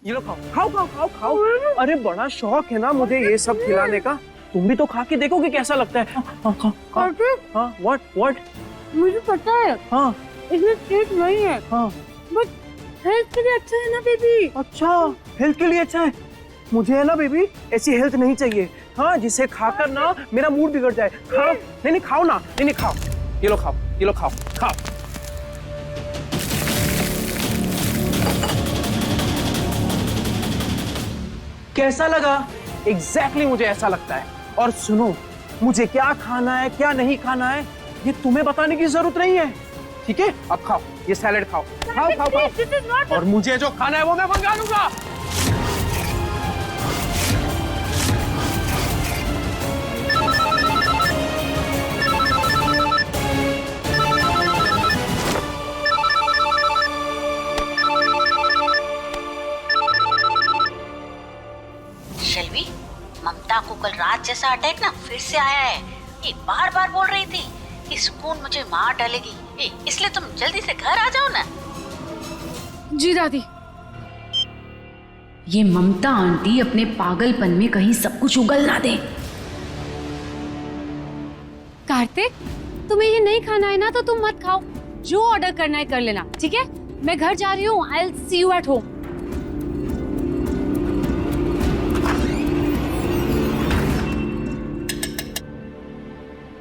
ये लो खाओ खाओ खाओ खाओ खाओ। अरे बड़ा शौक है ना मुझे ये सब खिलाने का, तुम भी तो खा के देखोगे कैसा लगता है। हाँ खाओ खाओ। हाँ व्हाट मुझे पता है हाँ इसमें टेस्ट नहीं है, हाँ बट हेल्थ के लिए अच्छा है ना बेबी। अच्छा हेल्थ के लिए अच्छा है। मुझे है ना बेबी ऐसी हेल्थ नहीं चाहिए, हाँ जिसे खाकर ना मेरा मूड बिगड़ जाए। खाओ नहीं खाओ ना, नहीं खाओ, ये लो खाओ, ये लो खाओ खाओ। कैसा लगा? एग्जैक्टली मुझे ऐसा लगता है। और सुनो, मुझे क्या खाना है क्या नहीं खाना है ये तुम्हें बताने की जरूरत नहीं है, ठीक है? अब खाओ ये सैलेड खाओ खाओ खाओ खाओ। और मुझे जो खाना है वो मैं मंगा लूंगा। शेल्वी, ममता को कल रात जैसा अटैक ना फिर से आया है। ये बार बार बोल रही थी कि सुकून मुझे मार डालेगी, इसलिए तुम जल्दी से घर आ जाओ ना। जी दादी। ये ममता आंटी अपने पागलपन में कहीं सब कुछ उगल ना दे। कार्तिक, तुम्हें ये नहीं खाना है ना तो तुम मत खाओ, जो ऑर्डर करना है कर लेना, ठीक है? मैं घर जा रही हूँ, I will see you at home.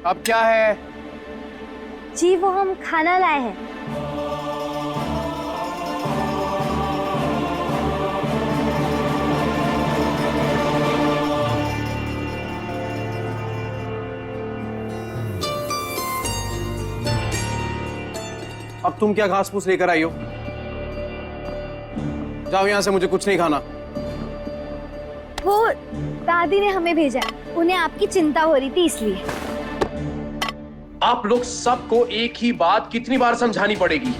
अब क्या है? जी वो हम खाना लाए हैं। अब तुम क्या घास फूस लेकर आई हो? जाओ यहाँ से, मुझे कुछ नहीं खाना। वो दादी ने हमें भेजा है, उन्हें आपकी चिंता हो रही थी इसलिए। आप लोग सबको एक ही बात कितनी बार समझानी पड़ेगी?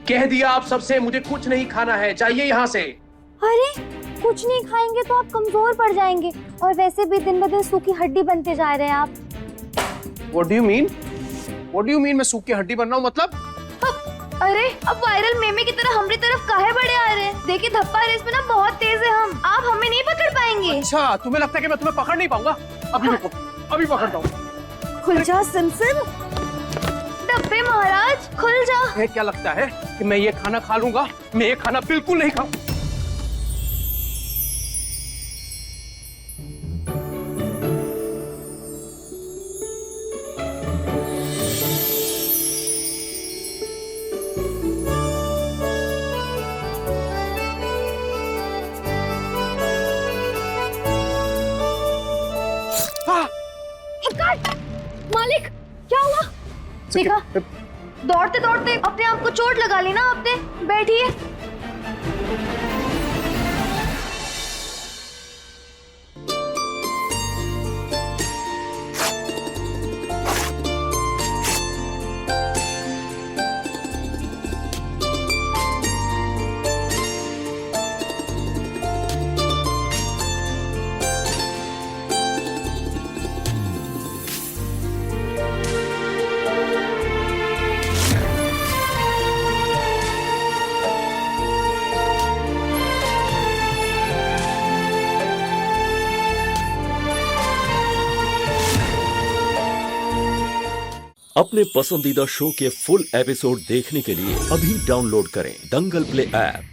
कह दिया आप सबसे, मुझे कुछ नहीं खाना है, जाइए यहाँ से। अरे कुछ नहीं खाएंगे तो आप कमजोर पड़ जाएंगे, और वैसे भी दिन ब दिन सूखी हड्डी बनते जा रहे हैं आप। What do you mean? What do you mean मैं सूखी हड्डी बन रहा हूँ मतलब? अरे अब वायरल मेमे की तरह हमारी तरफ काहे बड़े आ रहे हैं? देखिए धप्पा रेस में ना बहुत तेज है हम, आप हमें नहीं पकड़ पाएंगे। अच्छा तुम्हें लगता है कि मैं तुम्हें पकड़ नहीं पाऊंगा? अभी रुको, अभी पकड़ता हूँ। खुल जा सिमसिम। डब्बे महाराज खुल जा। ये क्या लगता है कि मैं ये खाना खा लूंगा? मैं ये खाना बिल्कुल नहीं खाऊं। मालिक क्या हुआ? देखा, दौड़ते दौड़ते अपने आप को चोट लगा ली ना आपने। बैठिए। अपने पसंदीदा शो के फुल एपिसोड देखने के लिए अभी डाउनलोड करें दंगल प्ले ऐप।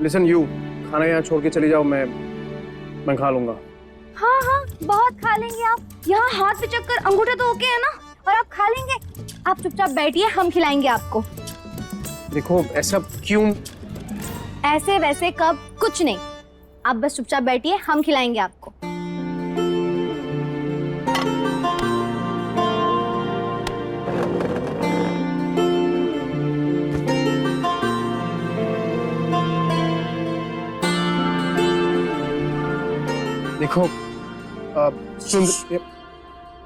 लिसन यू, खाना यहाँ छोड़ के चली जाओ, मैं खा लूंगा। हाँ हाँ बहुत खा लेंगे आप, यहाँ हाथ पे चक्कर अंगूठा तो ओके है ना, और आप खा लेंगे। आप चुपचाप बैठिए, हम खिलाएंगे आपको। देखो ऐसा क्यों? ऐसे वैसे कब कुछ नहीं, आप बस चुपचाप बैठिए, हम खिलाएंगे आपको। देखो सुन,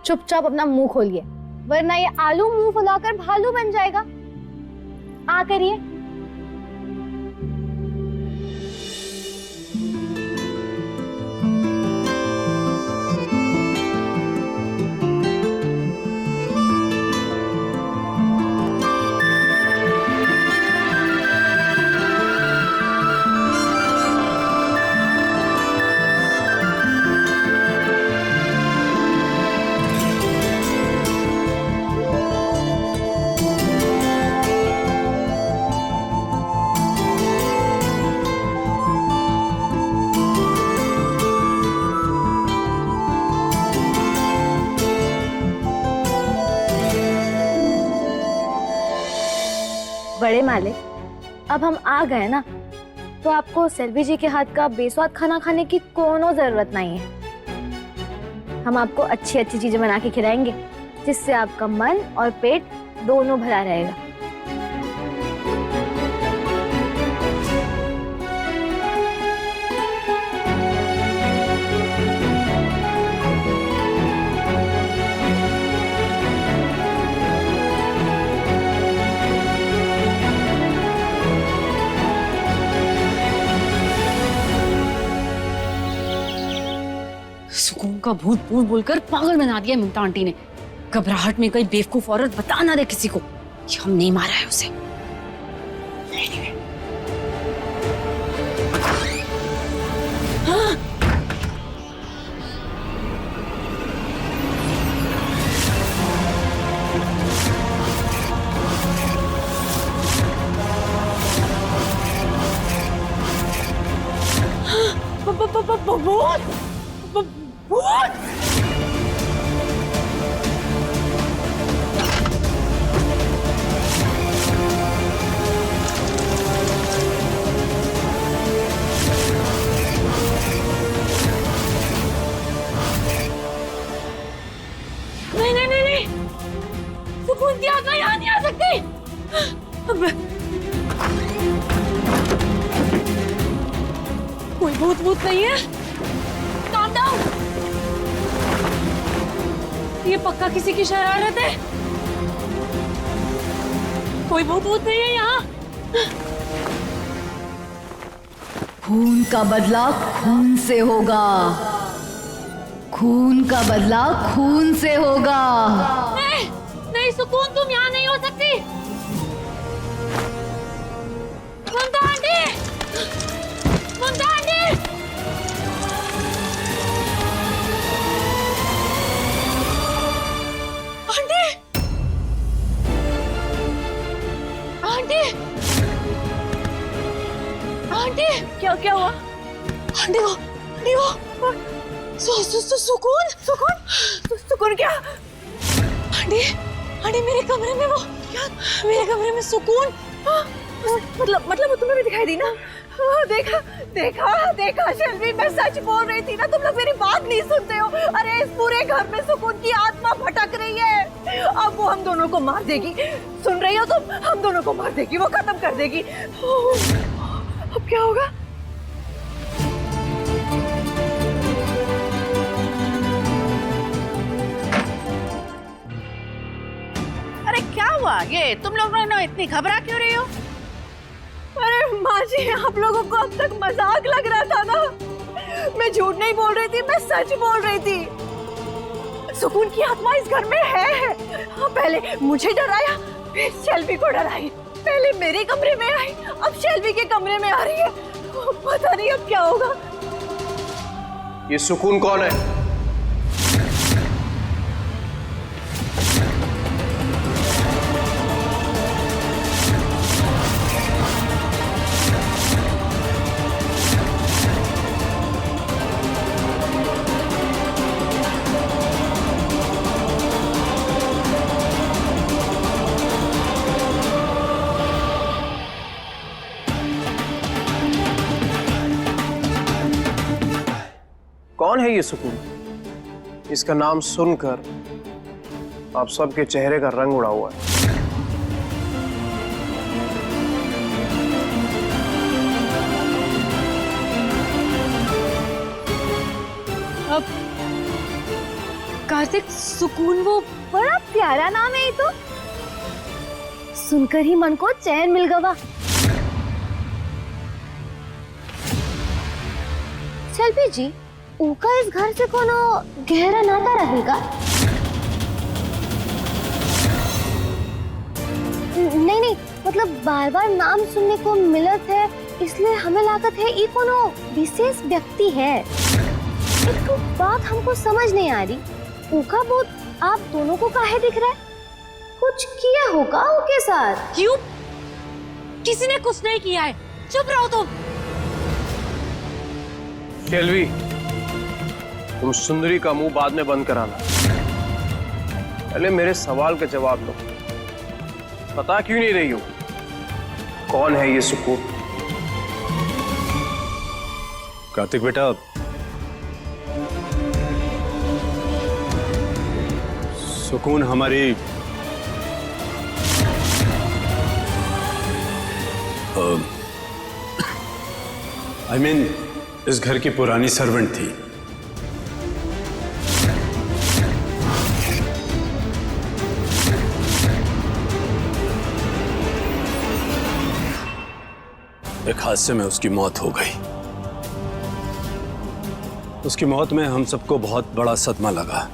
चुपचाप अपना मुंह खोलिए, वरना ये आलू मुंह फुलाकर भालू बन जाएगा। आ करिए। मालिक, अब हम आ गए ना, तो आपको सेल्वी जी के हाथ का बेस्वाद खाना खाने की कोनो जरूरत नहीं है। हम आपको अच्छी अच्छी चीजें बना के खिलाएंगे, जिससे आपका मन और पेट दोनों भरा रहेगा। सुकून का भूत भूत बोलकर पागल बना दिया ममता आंटी ने। घबराहट में कोई बेवकूफ औरत बता ना दे किसी को कि हम नहीं मारा है उसे। हाँ। भूत! नहीं, सुकून की आत्मा यहाँ नहीं आ सकती। कोई भूत नहीं है। Calm down। ये पक्का किसी की शरारत है। कोई भूत नहीं है यहाँ। खून का बदला खून से होगा, खून का बदला खून से होगा। नहीं सुकून, तुम यहाँ नहीं हो सकती। ममता आंटी, ममता आंटी। आंटी, आंटी, क्या हुआ? आंटी वो सुकून क्या? आंटी मेरे कमरे में वो क्या? मेरे कमरे में सुकून? मतलब वो तुम्हें भी दिखाई दी ना? देखा शेल्वी, मैं सच बोल रही थी ना, तुम लोग मेरी बात नहीं सुनते हो। अरे इस पूरे घर में सुकून की आत्मा भटक रही है। अब वो हम दोनों को मार देगी। सुन रही हो तुम? हम दोनों को मार देगी, वो खत्म कर देगी। अब क्या होगा? अरे क्या हुआ? ये तुम लोग इतनी घबरा क्यों रही हो? अरे माँ जी, आप लोगों को अब तक मजाक लग रहा था ना। मैं झूठ नहीं बोल रही थी, मैं सच बोल रही थी। सुकून की आत्मा इस घर में है। पहले मुझे डराया, फिर शेल्वी को डराई। पहले मेरे कमरे में आई, अब शेल्वी के कमरे में आ रही है। पता नहीं अब क्या होगा। ये सुकून कौन है? कौन है ये सुकून? इसका नाम सुनकर आप सबके चेहरे का रंग उड़ा हुआ है। अब कार्तिक, सुकून वो बड़ा प्यारा नाम है ये तो। सुनकर ही मन को चैन मिल गवा। शेल्वी जी, उनका इस घर से कोनो गहरा नाता रहेगा? नहीं, मतलब बार बार नाम सुनने को मिलत है, इसलिए हमें लागत है ये कोनो विशेष व्यक्ति है। एक बात हमको समझ नहीं आ रही, उनका भूत आप दोनों को काहे दिख रहा है? कुछ किया होगा उनके साथ? क्यों? किसी ने कुछ नहीं किया है, चुप रहो तुम। शेल्वी, तुम सुंदरी का मुंह बाद में बंद कराना, पहले मेरे सवाल का जवाब दो। बता क्यों नहीं रही हो? कौन है ये सुकून? कार्तिक बेटा, सुकून हमारी I mean, इस घर की पुरानी सर्वेंट थी। एक हादसे में उसकी मौत हो गई। उसकी मौत में हम सबको बहुत बड़ा सदमा लगा,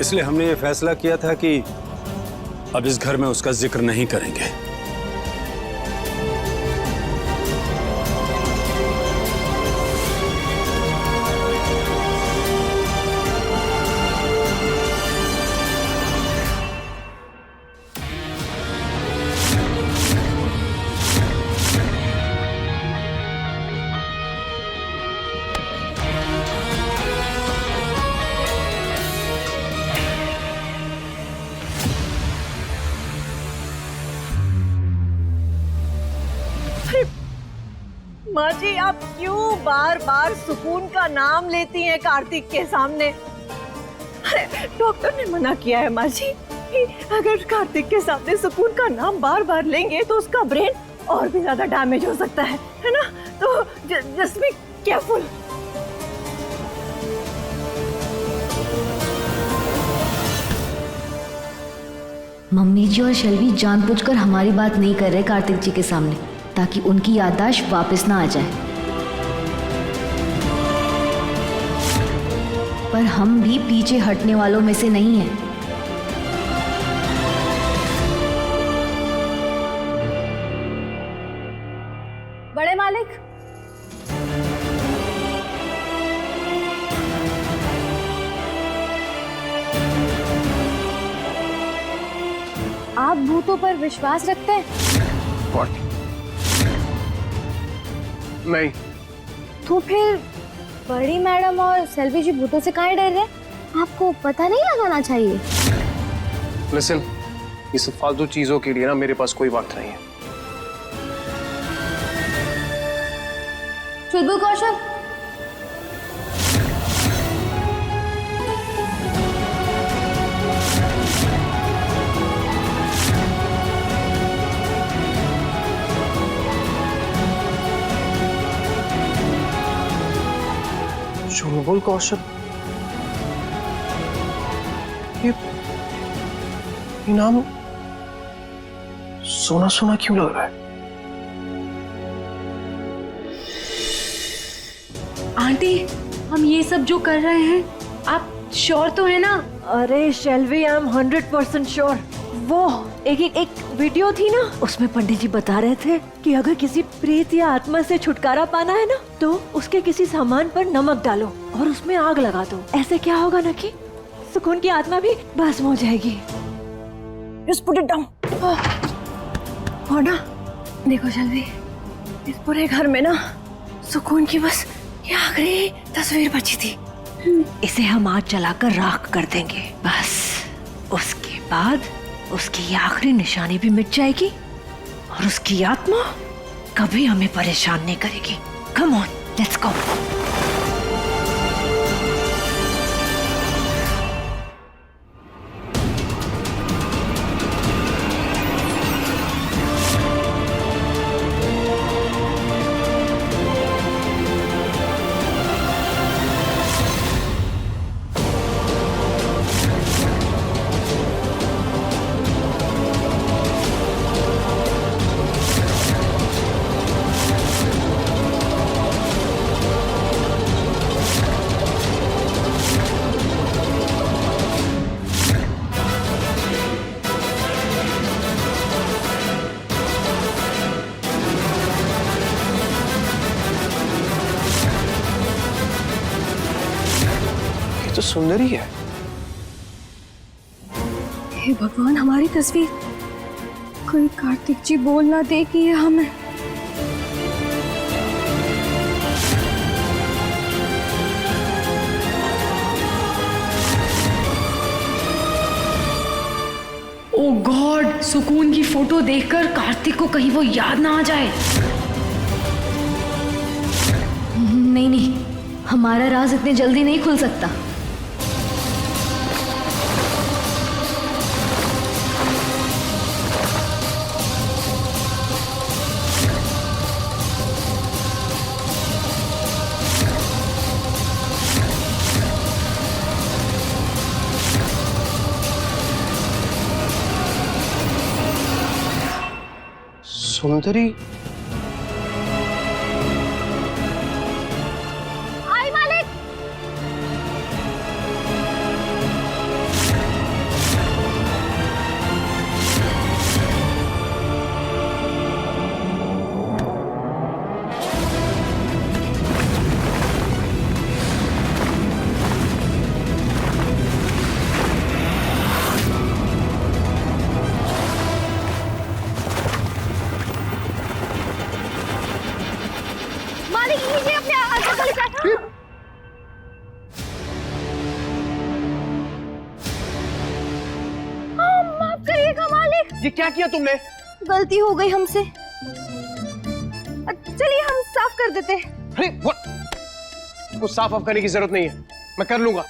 इसलिए हमने ये फैसला किया था कि अब इस घर में उसका जिक्र नहीं करेंगे। माँ जी, आप क्यों बार बार सुकून का नाम लेती हैं कार्तिक के सामने? अरे डॉक्टर ने मना किया है माँ जी कि अगर कार्तिक के सामने सुकून का नाम बार बार लेंगे तो उसका ब्रेन और भी ज्यादा डैमेज हो सकता है ना? तो जस्ट बी केयरफुल। मम्मी जी और शैलवी जानबूझकर हमारी बात नहीं कर रहे कार्तिक जी के सामने, ताकि उनकी याददाश्त वापस ना आ जाए। पर हम भी पीछे हटने वालों में से नहीं हैं। बड़े मालिक, आप भूतों पर विश्वास रखते हैं? What? नहीं। तो फिर बड़ी मैडम और सेल्वी जी भूतों से काहे डर रहे? आपको पता नहीं लगाना चाहिए। लिसन, ये सब फालतू चीजों के लिए ना मेरे पास कोई वक्त नहीं है। चुलबुल कौशल, चुलबुल कौशल, ये नाम सोना सोना क्यों लग रहा है? आंटी, हम ये सब जो कर रहे हैं, आप श्योर तो है ना? अरे शेल्वी, आई एम 100% श्योर। वो एक वीडियो थी ना, उसमें पंडित जी बता रहे थे कि अगर किसी प्रेत या आत्मा से छुटकारा पाना है ना, तो उसके किसी सामान पर नमक डालो और उसमें आग लगा दो। ऐसे क्या होगा ना कि सुकून की आत्मा भी भस्म हो जाएगी। Just put it down। और ना देखो शेल्वी, इस पूरे घर में ना सुकून की बस ये आखिरी तस्वीर बची थी। इसे हम आज जलाकर राख कर देंगे। बस उसके बाद उसकी ये आखिरी निशानी भी मिट जाएगी और उसकी आत्मा कभी हमें परेशान नहीं करेगी। Come on, let's go. तो सुंदरी है। हे भगवान, हमारी तस्वीर कोई कार्तिक जी बोल ना दे कि ये हमें। ओ गॉड, सुकून की फोटो देखकर कार्तिक को कहीं वो याद ना आ जाए। नहीं नहीं, हमारा राज इतने जल्दी नहीं खुल सकता। सुंदरी, आई मालिक। मालिक लीजिए अपने अंदर वाली चाय। माफ करिएगा मालिक, ये क्या किया तुमने? गलती हो गई हमसे। चलिए हम साफ कर देते हैं। अरे कुछ साफ ऑफ करने की जरूरत नहीं है, मैं कर लूंगा।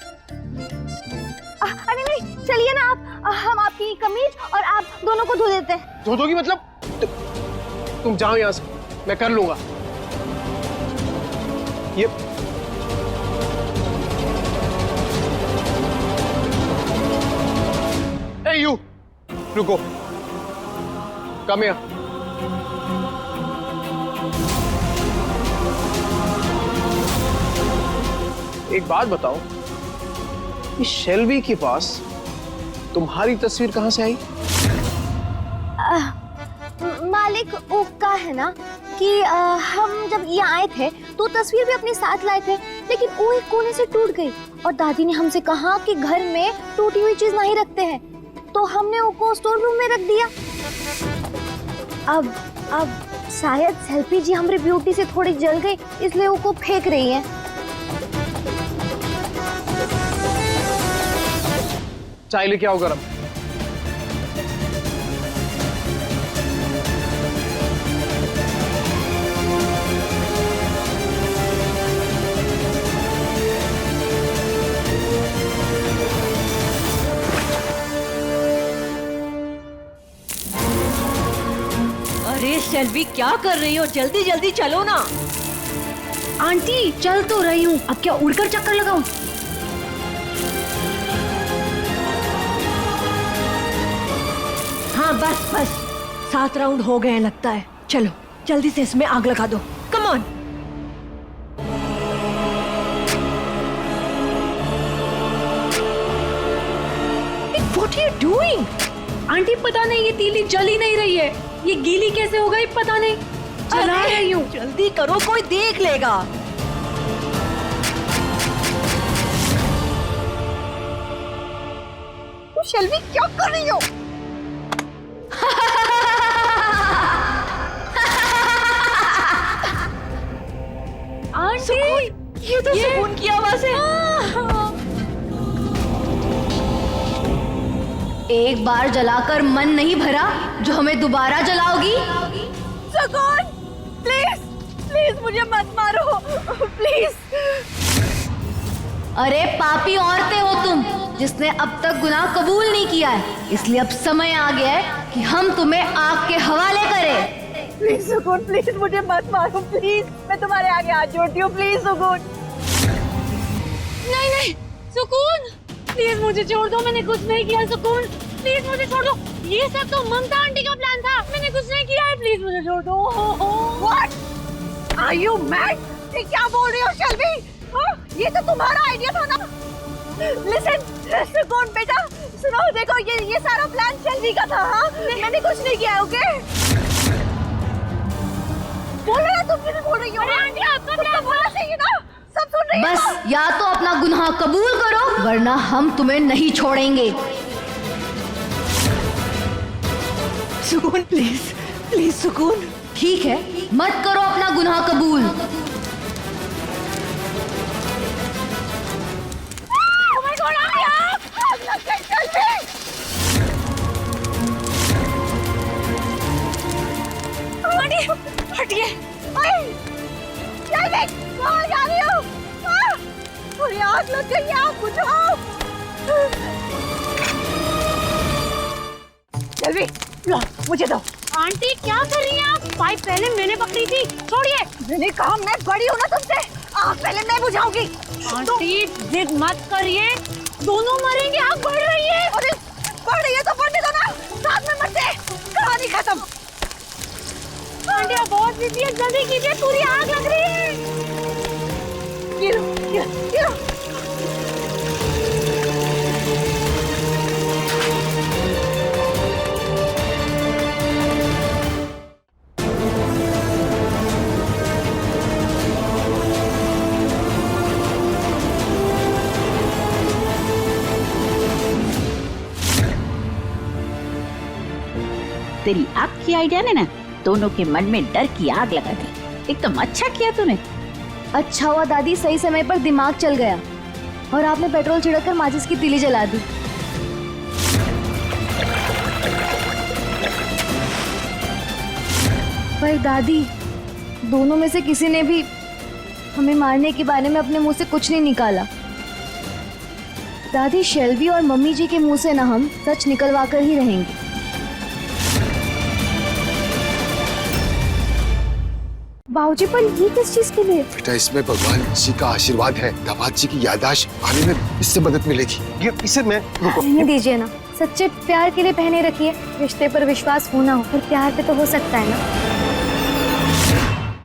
अरे नहीं, चलिए ना आप, हम आपकी कमीज और आप दोनों को धो देते हैं। धो दोगी मतलब? तुम जाओ यहाँ से, मैं कर लूंगा। ये Hey you, रुको, कम here। एक बात बताओ, इस शेल्वी के पास तुम्हारी तस्वीर कहां से आई? मालिक वो का है ना कि हम जब यहाँ आए थे तो तस्वीर भी अपने साथ लाए थे, लेकिन वो एक कोने से टूट गई और दादी ने हमसे कहा कि घर में टूटी हुई चीज नहीं रखते हैं, तो हमने उसको स्टोर रूम में रख दिया। अब शायद सेल्फी जी हमारी ब्यूटी से थोड़ी जल गई, इसलिए वो फेंक रही है। चाय लेके आओ गरम। अरे शेल्वी क्या कर रही हो? जल्दी जल्दी चलो ना। आंटी चल तो रही हूँ, अब क्या उड़कर चक्कर लगाऊं? हाँ बस बस, 7 राउंड हो गए हैं लगता है। चलो जल्दी से इसमें आग लगा दो। Come on. What are you doing? Aunty पता नहीं ये तीली जल ही नहीं रही है, ये गीली कैसे हो गई पता नहीं। चला रही हूँ। जल्दी करो, कोई देख लेगा। शेल्वी क्या कर रही हो? आंटी ये तो सुकून की आवाज है। एक बार जलाकर मन नहीं भरा जो हमें दोबारा जलाओगी? सुकून, प्लीज प्लीज मुझे मत मारो, प्लीज। अरे पापी औरतें हो तुम, जिसने अब तक गुनाह कबूल नहीं किया है, इसलिए अब समय आ गया है कि हम तुम्हें आग के हवाले करें। प्लीज सुकून, प्लीज मुझे मत मारो, प्लीज। मैं तुम्हारे आगे हाथ जोड़ती हूँ, प्लीज सुकून। नहीं नहीं सुकून, प्लीज मुझे छोड़ दो, मैंने कुछ नहीं किया। सुकून प्लीज मुझे छोड़ दो, ये सब तो ममता आंटी का प्लान था, मैंने कुछ नहीं किया है, प्लीज मुझे छोड़ दो। What? Are you mad? ये क्या बोल रही हो शेल्वी? हाँ? ये तो तुम्हारा आइडिया था ना। Listen, सुकून बेटा, सुनो, देखो ये सारा प्लान शेल्वी का था। हाँ? मैंने कुछ नहीं किया, ओके? बोल रहा तुम क्यों नहीं बोल रही हो? अरे आंटी आपका प्लान बोलना चाहिए ना, सब सुन रही हो। बस या तो अपना गुनाह कबूल करो, वरना हम तुम्हें नहीं छोड़ेंगे। सुकून प्लीज प्लीज सुकून। ठीक है, मत करो अपना गुनाह कबूल। Oh my God, आग लग गई शेल्वी। हटिए। कहाँ जा रही हो? पूरी आग लग गई है, आग बुझाओ। जल्दी लो, मुझे दो। आंटी क्या कर रही हैं आप? पाइप पहले मैंने पकड़ी थी, छोड़िए। मैंने कहा मैं बड़ी हूँ ना तुमसे, आग पहले मैं बुझाऊंगी। आंटी जिद मत करिए, दोनों मरेंगे, आग बढ़ रही है। अरे बढ़ रही है तो बढ़ने दो ना, साथ में मरते, कहानी खत्म। आंटी आप बहुत बिजी है, जल्दी कीजिए, पूरी आग लग रही है। ये लो, ये लो, ये लो। तेरी आग की आइडिया ने ना दोनों के मन में डर की आग लगा दी। एकदम अच्छा किया तूने। अच्छा हुआ दादी, सही समय पर दिमाग चल गया और आपने पेट्रोल छिड़ककर माचिस की तीली जला दी। पर दादी, दोनों में से किसी ने भी हमें मारने के बारे में अपने मुंह से कुछ नहीं निकाला। दादी, शेल्वी और मम्मी जी के मुंह से ना हम सच निकलवा कर ही रहेंगे। बाबूजी, पर ये किस चीज के लिए? बेटा, इसमें भगवान जी का आशीर्वाद है। दामाद जी की याददाश्त आने में इससे मदद मिलेगी। ये इसे मैं पहने दीजिए ना, सच्चे प्यार के लिए पहने रखिए। रिश्ते पर विश्वास होना हो, पर प्यार पे तो हो सकता है ना।